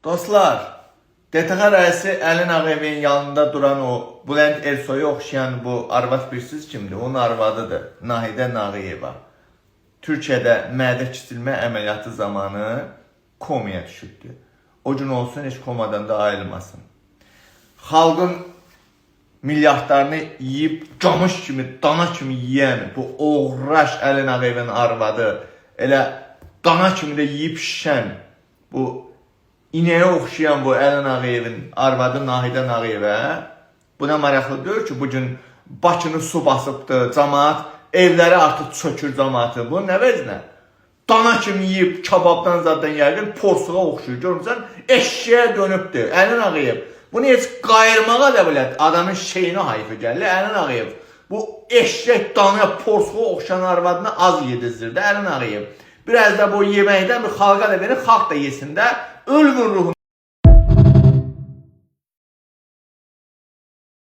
Dostlar, DTX rəisi Əlin Ağayevin yanında duran o Bülent Ersoy'a oxşayan bu arvad birsiz kimdir? Onun arvadıdır, Nahidə Nağıyeva. Türkiyədə mədə kiçilmə əməliyyatı zamanı komaya düşübdü. O gün olsun, heç komadan da ayrılmasın. Xalqın milyardlarını yiyib, camış kimi, dana kimi yiyən bu oğraş Əlin Ağayevin arvadı, elə dana kimi də yiyib şişən bu İnəyə oxşayan bu Əlin Ağayevin arvadı Nahidə Nağıyevə buna maraqlı deyil ki, bugün Bakını su basıbdır, cəmaat, evləri artıq çökür cəmaatı. Bu nə vəzinə? Dana kimi yiyib, kababdan zaten yəqin porsuğa oxşuyur. Görmüsən, eşşəyə dönübdür. Əlin Ağayev. Bunu heç qayırmağa da bilət. Adamın şeyinə hayfı gəlir. Əlin Ağayev. Bu eşşək, dana, porsuğa oxşayan arvadını az yedizdirdi Əlin Ağayev. Biraz da bu yeməkdən bir xalqa da verin, xalq da yesin də. Ölmür ruhunu.